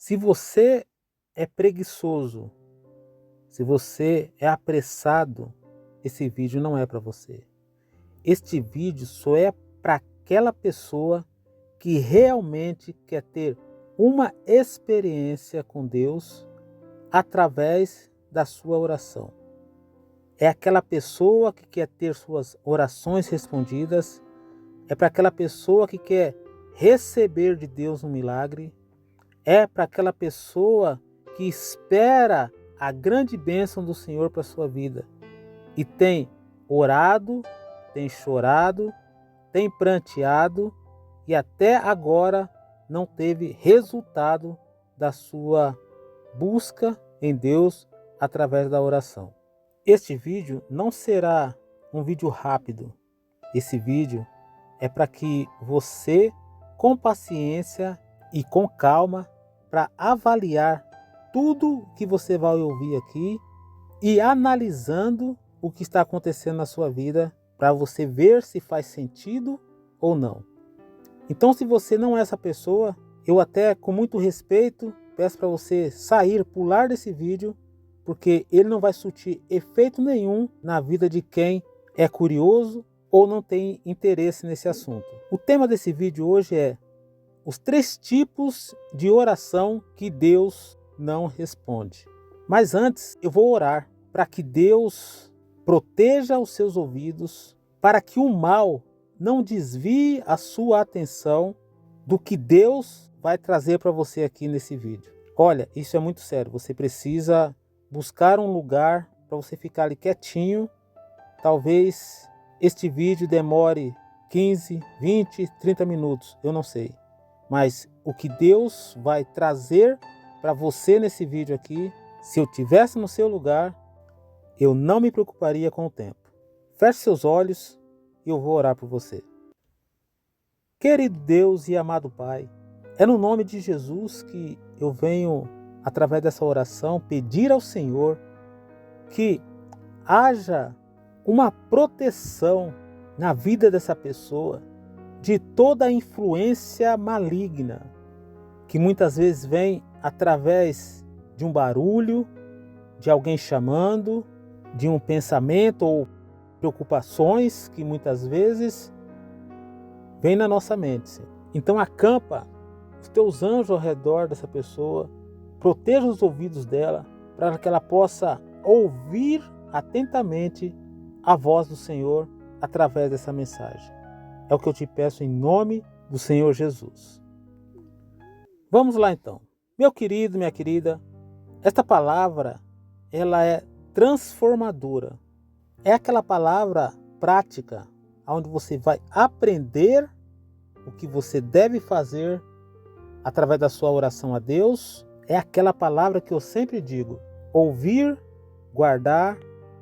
Se você é preguiçoso, se você é apressado, esse vídeo não é para você. Este vídeo só é para aquela pessoa que realmente quer ter uma experiência com Deus através da sua oração. É aquela pessoa que quer ter suas orações respondidas, é para aquela pessoa que quer receber de Deus um milagre, é para aquela pessoa que espera a grande bênção do Senhor para a sua vida e tem orado, tem chorado, tem pranteado e até agora não teve resultado da sua busca em Deus através da oração. Este vídeo não será um vídeo rápido. Esse vídeo é para que você, com paciência e com calma, para avaliar tudo que você vai ouvir aqui e analisando o que está acontecendo na sua vida para você ver se faz sentido ou não. Então, se você não é essa pessoa, eu até com muito respeito peço para você sair, pular desse vídeo, porque ele não vai surtir efeito nenhum na vida de quem é curioso ou não tem interesse nesse assunto. O tema desse vídeo hoje é os 3 tipos de oração que Deus não responde. Mas antes eu vou orar para que Deus proteja os seus ouvidos, para que o mal não desvie a sua atenção do que Deus vai trazer para você aqui nesse vídeo. Olha, isso é muito sério, você precisa buscar um lugar para você ficar ali quietinho. Talvez este vídeo demore 15, 20, 30 minutos, eu não sei. Mas o que Deus vai trazer para você nesse vídeo aqui, se eu tivesse no seu lugar, eu não me preocuparia com o tempo. Feche seus olhos e eu vou orar por você. Querido Deus e amado Pai, é no nome de Jesus que eu venho, através dessa oração, pedir ao Senhor que haja uma proteção na vida dessa pessoa de toda a influência maligna que muitas vezes vem através de um barulho, de alguém chamando, de um pensamento ou preocupações que muitas vezes vem na nossa mente. Então acampa os teus anjos ao redor dessa pessoa, proteja os ouvidos dela para que ela possa ouvir atentamente a voz do Senhor através dessa mensagem. É o que eu te peço em nome do Senhor Jesus. Vamos lá então. Meu querido, minha querida, esta palavra ela é transformadora. É aquela palavra prática onde você vai aprender o que você deve fazer através da sua oração a Deus. É aquela palavra que eu sempre digo: ouvir, guardar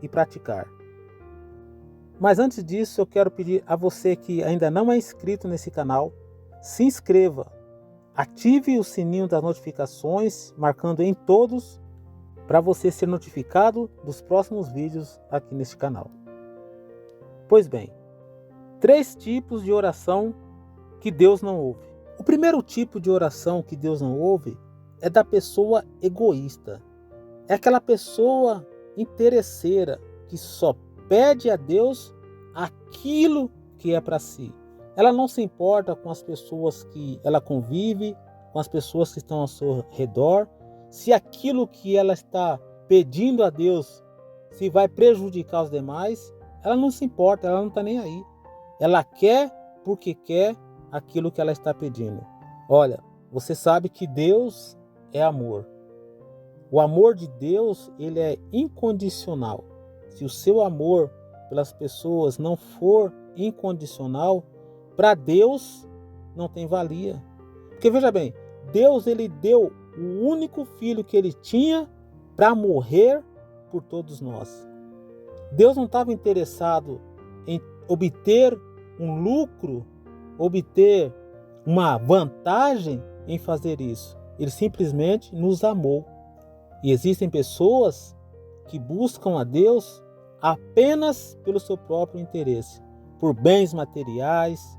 e praticar. Mas antes disso, eu quero pedir a você que ainda não é inscrito nesse canal, se inscreva, ative o sininho das notificações, marcando em todos, para você ser notificado dos próximos vídeos aqui neste canal. Pois bem, 3 tipos de oração que Deus não ouve. O primeiro tipo de oração que Deus não ouve é da pessoa egoísta. É aquela pessoa interesseira que só pede a Deus aquilo que é para si. Ela não se importa com as pessoas que ela convive, com as pessoas que estão ao seu redor, se aquilo que ela está pedindo a Deus se vai prejudicar os demais. Ela não se importa, ela não está nem aí. Ela quer porque quer aquilo que ela está pedindo. Olha, você sabe que Deus é amor. O amor de Deus, ele é incondicional. Se o seu amor pelas pessoas não for incondicional, para Deus não tem valia. Porque veja bem, Deus ele deu o único filho que ele tinha para morrer por todos nós. Deus não estava interessado em obter um lucro, obter uma vantagem em fazer isso. Ele simplesmente nos amou. E existem pessoas que buscam a Deus apenas pelo seu próprio interesse, por bens materiais,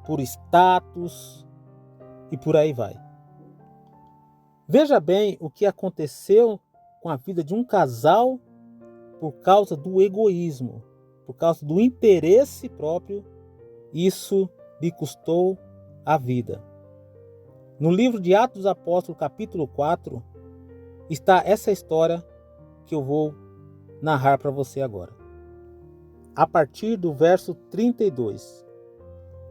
por status e por aí vai. Veja bem o que aconteceu com a vida de um casal por causa do egoísmo, por causa do interesse próprio. Isso lhe custou a vida. No livro de Atos dos Apóstolos, capítulo 4, está essa história que eu vou narrar para você agora. A partir do verso 32.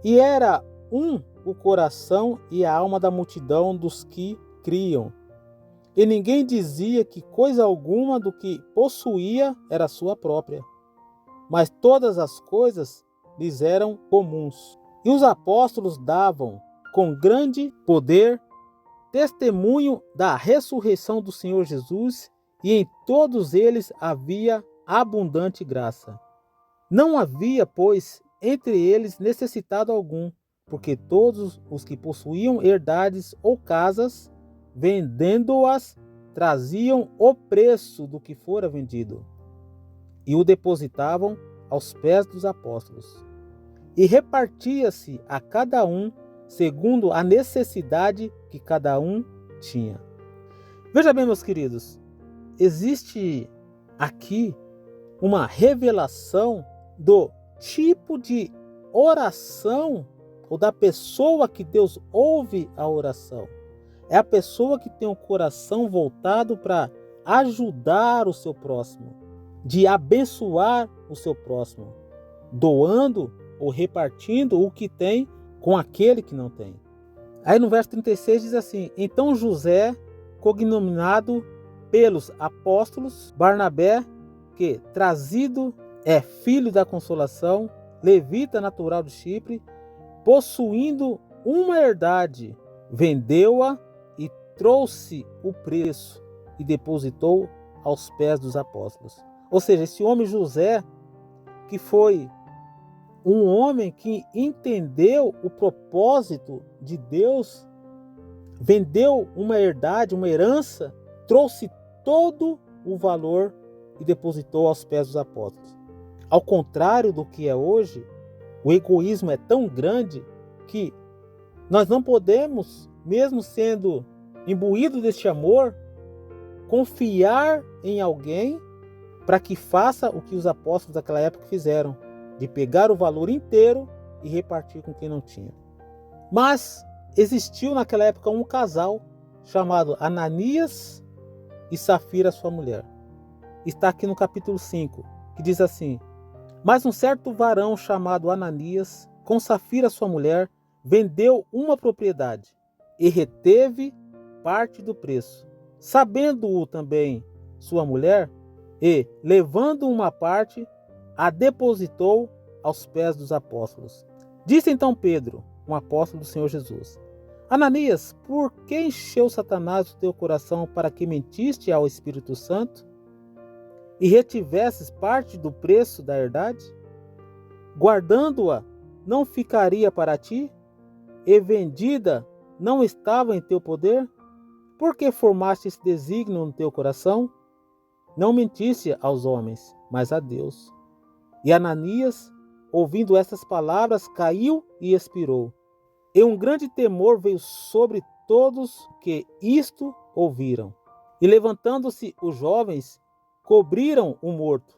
E era o coração e a alma da multidão dos que criam. E ninguém dizia que coisa alguma do que possuía era sua própria, mas todas as coisas lhes eram comuns. E os apóstolos davam com grande poder testemunho da ressurreição do Senhor Jesus, e em todos eles havia abundante graça. Não havia, pois, entre eles necessitado algum, porque todos os que possuíam herdades ou casas, vendendo-as, traziam o preço do que fora vendido e o depositavam aos pés dos apóstolos. E repartia-se a cada um segundo a necessidade que cada um tinha. Veja bem, meus queridos, existe aqui uma revelação do tipo de oração ou da pessoa que Deus ouve a oração. É a pessoa que tem o coração voltado para ajudar o seu próximo, de abençoar o seu próximo, doando ou repartindo o que tem com aquele que não tem. Aí no verso 36 diz assim: então José, cognominado pelos apóstolos Barnabé, que trazido é filho da consolação, levita natural de Chipre, possuindo uma herdade, vendeu-a e trouxe o preço e depositou aos pés dos apóstolos. Ou seja, esse homem José, que foi um homem que entendeu o propósito de Deus, vendeu uma herdade, uma herança, trouxe todo o valor e depositou aos pés dos apóstolos. Ao contrário do que é hoje, o egoísmo é tão grande que nós não podemos, mesmo sendo imbuídos deste amor, confiar em alguém para que faça o que os apóstolos daquela época fizeram, de pegar o valor inteiro e repartir com quem não tinha. Mas existiu naquela época um casal chamado Ananias e Safira, sua mulher. Está aqui no capítulo 5, que diz assim: mas um certo varão chamado Ananias, com Safira, sua mulher, vendeu uma propriedade e reteve parte do preço. Sabendo-o também sua mulher, e, levando uma parte, a depositou aos pés dos apóstolos. Disse então Pedro, um apóstolo do Senhor Jesus: Ananias, por que encheu Satanás o teu coração para que mentiste ao Espírito Santo e retivesses parte do preço da herdade? Guardando-a, não ficaria para ti? E vendida, não estava em teu poder? Por que formaste esse desígnio no teu coração? Não mentiste aos homens, mas a Deus. E Ananias, ouvindo essas palavras, caiu e expirou. E um grande temor veio sobre todos que isto ouviram. E levantando-se os jovens, cobriram o morto,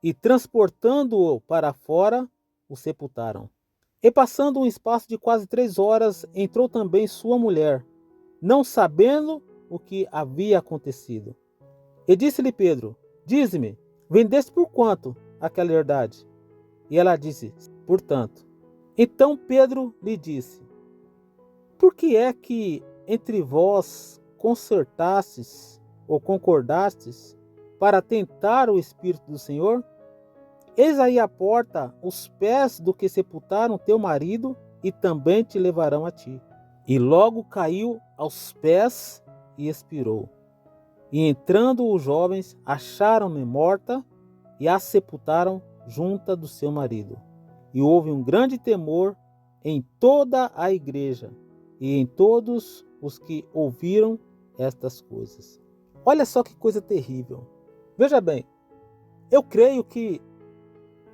e transportando-o para fora, o sepultaram. E passando um espaço de quase 3 horas, entrou também sua mulher, não sabendo o que havia acontecido. E disse-lhe Pedro: dize-me, vendeste por quanto aquela herdade? E ela disse: por tanto. Então Pedro lhe disse: por que é que entre vós concertastes ou concordastes para tentar o Espírito do Senhor? Eis aí à porta os pés do que sepultaram teu marido, e também te levarão a ti. E logo caiu aos pés e expirou. E entrando os jovens, acharam-me morta e a sepultaram junto do seu marido. E houve um grande temor em toda a igreja e em todos os que ouviram estas coisas. Olha só que coisa terrível. Veja bem, eu creio que,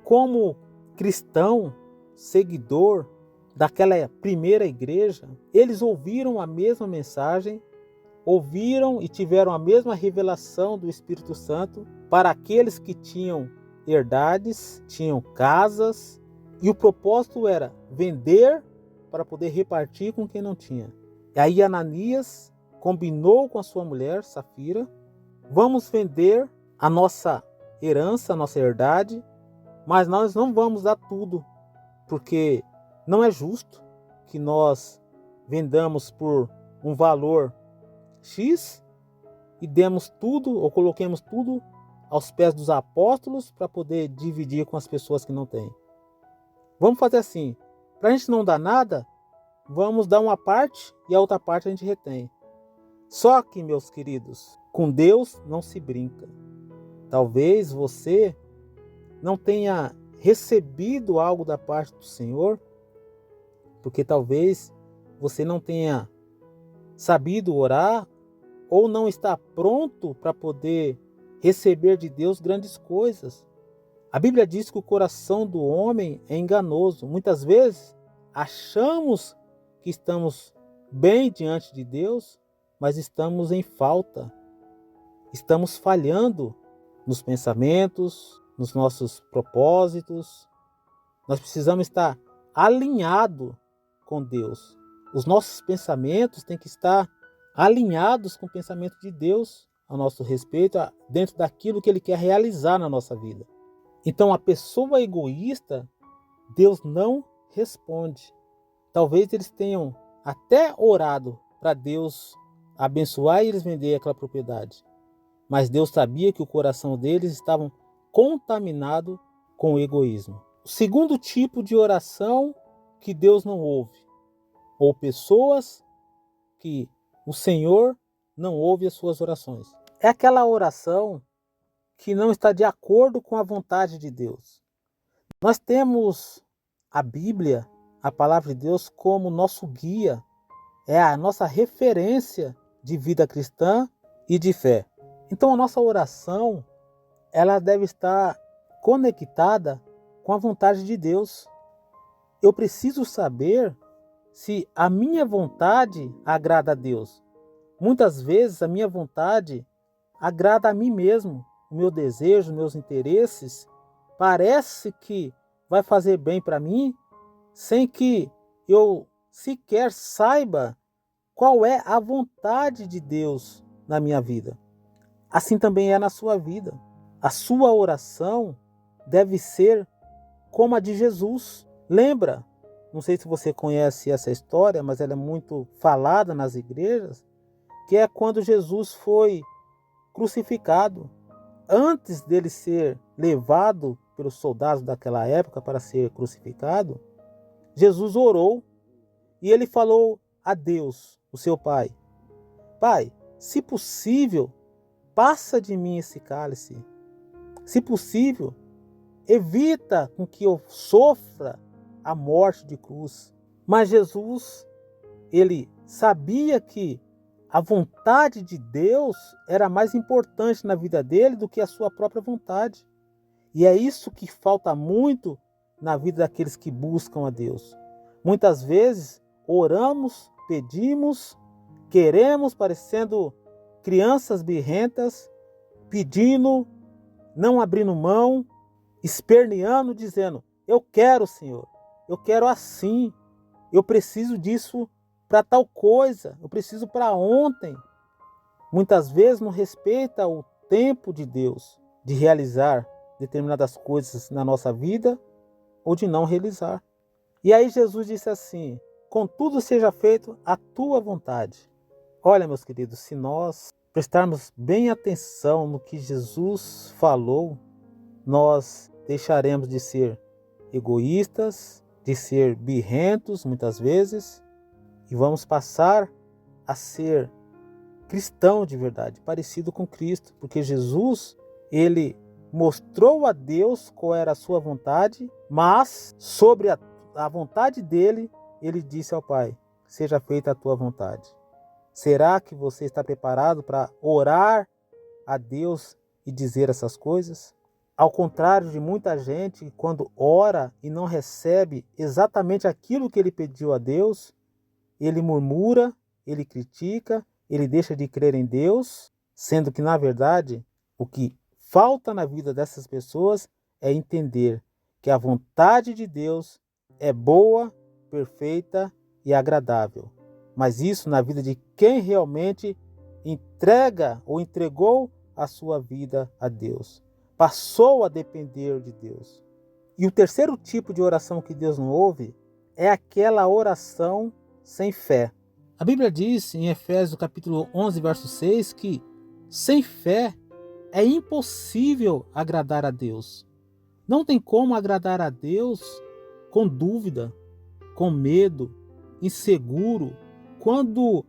como cristão, seguidor daquela primeira igreja, eles ouviram a mesma mensagem ouviram e tiveram a mesma revelação do Espírito Santo para aqueles que tinham herdades, tinham casas, e o propósito era vender para poder repartir com quem não tinha. E aí Ananias combinou com a sua mulher, Safira, vamos vender a nossa herança, a nossa herdade, mas nós não vamos dar tudo, porque não é justo que nós vendamos por um valor X e demos tudo ou coloquemos tudo aos pés dos apóstolos para poder dividir com as pessoas que não têm. Vamos fazer assim, para a gente não dar nada, vamos dar uma parte e a outra parte a gente retém. Só que, meus queridos, com Deus não se brinca. Talvez você não tenha recebido algo da parte do Senhor, porque talvez você não tenha sabido orar ou não está pronto para poder receber de Deus grandes coisas. A Bíblia diz que o coração do homem é enganoso. Muitas vezes achamos que estamos bem diante de Deus, mas estamos em falta. Estamos falhando nos pensamentos, nos nossos propósitos. Nós precisamos estar alinhados com Deus. Os nossos pensamentos têm que estar alinhados com o pensamento de Deus a nosso respeito, dentro daquilo que Ele quer realizar na nossa vida. Então, a pessoa egoísta, Deus não responde. Talvez eles tenham até orado para Deus abençoar e eles venderem aquela propriedade. Mas Deus sabia que o coração deles estava contaminado com o egoísmo. O segundo tipo de oração que Deus não ouve, ou pessoas que o Senhor não ouve as suas orações, é aquela oração que não está de acordo com a vontade de Deus. Nós temos a Bíblia, a palavra de Deus, como nosso guia, é a nossa referência de vida cristã e de fé. Então a nossa oração, ela deve estar conectada com a vontade de Deus. Eu preciso saber se a minha vontade agrada a Deus. Muitas vezes a minha vontade agrada a mim mesmo, o meu desejo, meus interesses, parece que vai fazer bem para mim, sem que eu sequer saiba qual é a vontade de Deus na minha vida. Assim também é na sua vida. A sua oração deve ser como a de Jesus. Lembra? Não sei se você conhece essa história, mas ela é muito falada nas igrejas, que é quando Jesus foi crucificado. Antes dele ser levado pelos soldados daquela época para ser crucificado, Jesus orou e ele falou a Deus, o seu Pai: Pai, se possível, passa de mim esse cálice. Se possível, evita com que eu sofra a morte de cruz. Mas Jesus, ele sabia que a vontade de Deus era mais importante na vida dele do que a sua própria vontade. E é isso que falta muito na vida daqueles que buscam a Deus. Muitas vezes oramos, pedimos, queremos, parecendo crianças birrentas, pedindo, não abrindo mão, esperneando, dizendo: eu quero, Senhor, eu quero assim, eu preciso disso para tal coisa, eu preciso para ontem. Muitas vezes não respeita o tempo de Deus de realizar determinadas coisas na nossa vida ou de não realizar. E aí Jesus disse assim: contudo seja feito a tua vontade. Olha, meus queridos, se nós prestarmos bem atenção no que Jesus falou, nós deixaremos de ser egoístas, de ser birrentos muitas vezes, e vamos passar a ser cristão de verdade, parecido com Cristo, porque Jesus, ele mostrou a Deus qual era a sua vontade, mas sobre a vontade dele, ele disse ao Pai: seja feita a tua vontade. Será que você está preparado para orar a Deus e dizer essas coisas? Ao contrário de muita gente, quando ora e não recebe exatamente aquilo que ele pediu a Deus, ele murmura, ele critica, ele deixa de crer em Deus, sendo que, na verdade, o que falta na vida dessas pessoas é entender que a vontade de Deus é boa, perfeita e agradável. Mas isso na vida de quem realmente entrega ou entregou a sua vida a Deus, passou a depender de Deus. E o terceiro tipo de oração que Deus não ouve é aquela oração sem fé. A Bíblia diz em Efésios capítulo 11, verso 6, que sem fé é impossível agradar a Deus. Não tem como agradar a Deus com dúvida, com medo, inseguro. Quando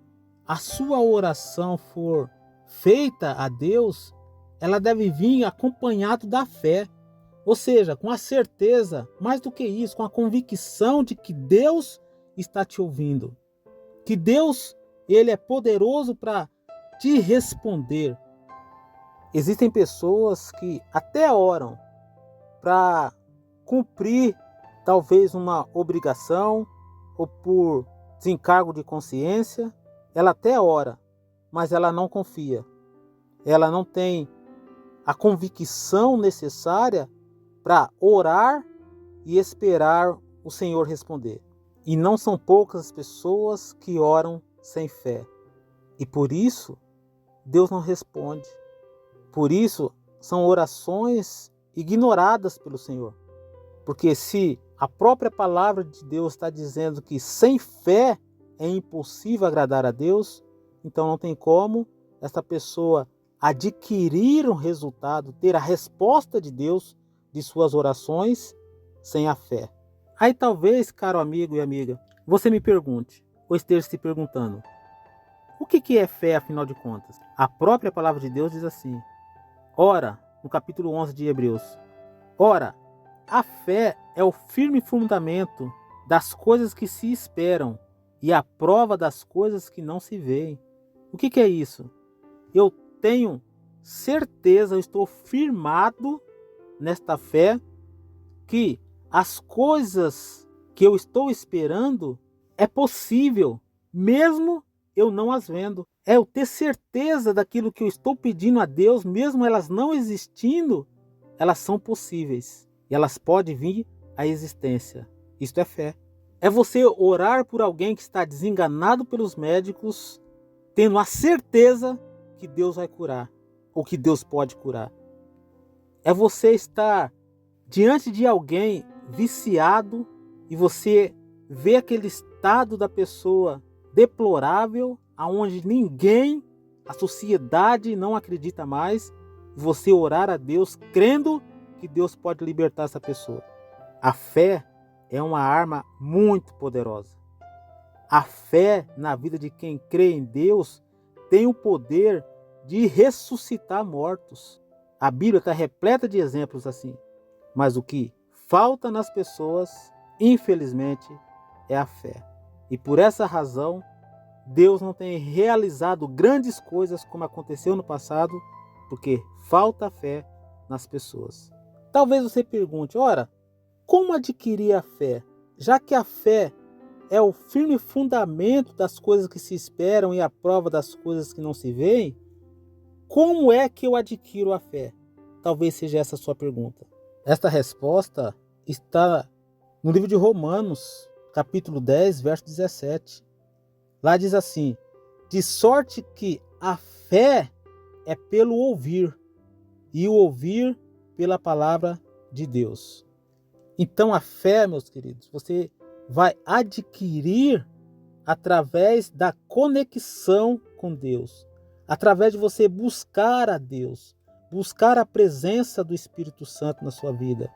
a sua oração for feita a Deus, ela deve vir acompanhado da fé. Ou seja, com a certeza, mais do que isso, com a convicção de que Deus está te ouvindo. Que Deus, ele é poderoso para te responder. Existem pessoas que até oram para cumprir talvez uma obrigação ou por desencargo de consciência. Ela até ora, mas ela não confia. Ela não tem a convicção necessária para orar e esperar o Senhor responder. E não são poucas as pessoas que oram sem fé. E por isso, Deus não responde. Por isso, são orações ignoradas pelo Senhor. Porque se a própria palavra de Deus está dizendo que sem fé é impossível agradar a Deus, então não tem como essa pessoa adquirir um resultado, ter a resposta de Deus de suas orações sem a fé. Aí talvez, caro amigo e amiga, você me pergunte, ou esteja se perguntando, o que é fé afinal de contas? A própria palavra de Deus diz assim, ora, no capítulo 11 de Hebreus, ora, a fé é o firme fundamento das coisas que se esperam e a prova das coisas que não se veem. O que é isso? Eu tenho certeza, eu estou firmado nesta fé que as coisas que eu estou esperando é possível, mesmo eu não as vendo. É eu ter certeza daquilo que eu estou pedindo a Deus, mesmo elas não existindo, elas são possíveis. E elas podem vir à existência. Isto é fé. É você orar por alguém que está desenganado pelos médicos, tendo a certeza que Deus vai curar, ou que Deus pode curar. É você estar diante de alguém viciado e você vê aquele estado da pessoa deplorável, aonde ninguém, a sociedade não acredita mais, e você orar a Deus crendo que Deus pode libertar essa pessoa. A fé é uma arma muito poderosa. A fé na vida de quem crê em Deus tem o poder de ressuscitar mortos. A Bíblia está repleta de exemplos assim. Mas o que falta nas pessoas, infelizmente, é a fé. E por essa razão, Deus não tem realizado grandes coisas como aconteceu no passado, porque falta fé nas pessoas. Talvez você pergunte, ora, como adquirir a fé? Já que a fé é o firme fundamento das coisas que se esperam e a prova das coisas que não se veem, como é que eu adquiro a fé? Talvez seja essa a sua pergunta. Esta resposta está no livro de Romanos, capítulo 10, verso 17. Lá diz assim, de sorte que a fé é pelo ouvir, e o ouvir pela palavra de Deus. Então a fé, meus queridos, você vai adquirir através da conexão com Deus, através de você buscar a Deus, buscar a presença do Espírito Santo na sua vida.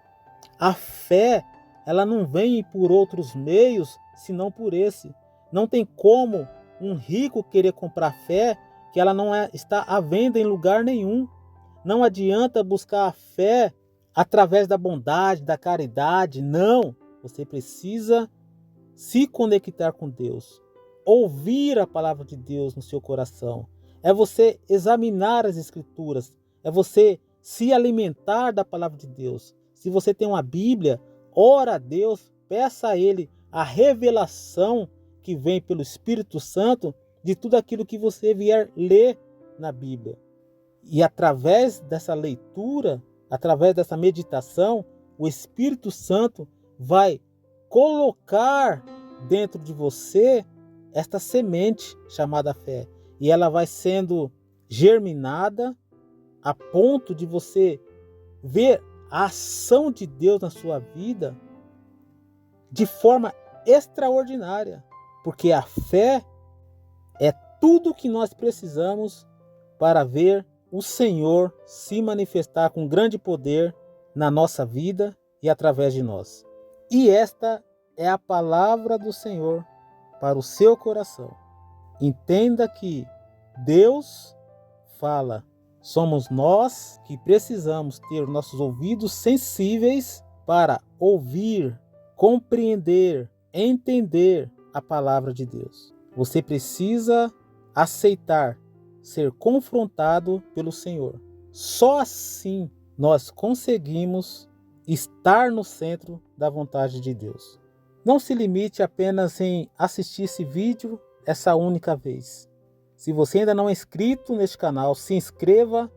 A fé, ela não vem por outros meios, senão por esse. Não tem como um rico querer comprar fé, que ela não está à venda em lugar nenhum. Não adianta buscar a fé através da bondade, da caridade, não. Você precisa se conectar com Deus, ouvir a palavra de Deus no seu coração. É você examinar as Escrituras, é você se alimentar da palavra de Deus. Se você tem uma Bíblia, ora a Deus, peça a Ele a revelação que vem pelo Espírito Santo de tudo aquilo que você vier ler na Bíblia. E através dessa leitura, através dessa meditação, o Espírito Santo vai colocar dentro de você esta semente chamada fé. E ela vai sendo germinada a ponto de você ver a ação de Deus na sua vida de forma extraordinária. Porque a fé é tudo o que nós precisamos para ver o Senhor se manifestar com grande poder na nossa vida e através de nós. E esta é a palavra do Senhor para o seu coração. Entenda que Deus fala. Somos nós que precisamos ter nossos ouvidos sensíveis para ouvir, compreender, entender a palavra de Deus. Você precisa aceitar ser confrontado pelo Senhor. Só assim nós conseguimos estar no centro da vontade de Deus. Não se limite apenas em assistir esse vídeo essa única vez. Se você ainda não é inscrito neste canal, se inscreva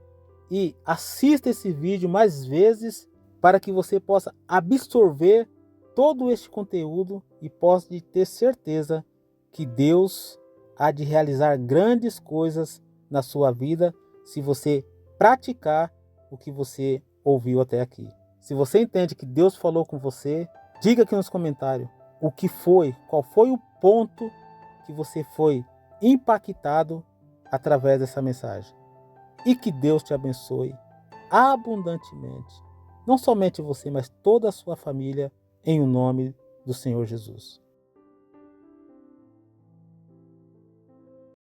e assista esse vídeo mais vezes para que você possa absorver todo este conteúdo e possa ter certeza que Deus há de realizar grandes coisas na sua vida se você praticar o que você ouviu até aqui. Se você entende que Deus falou com você, diga aqui nos comentários o que foi, qual foi o ponto que você foi impactado através dessa mensagem. E que Deus te abençoe abundantemente. Não somente você, mas toda a sua família, em o nome do Senhor Jesus.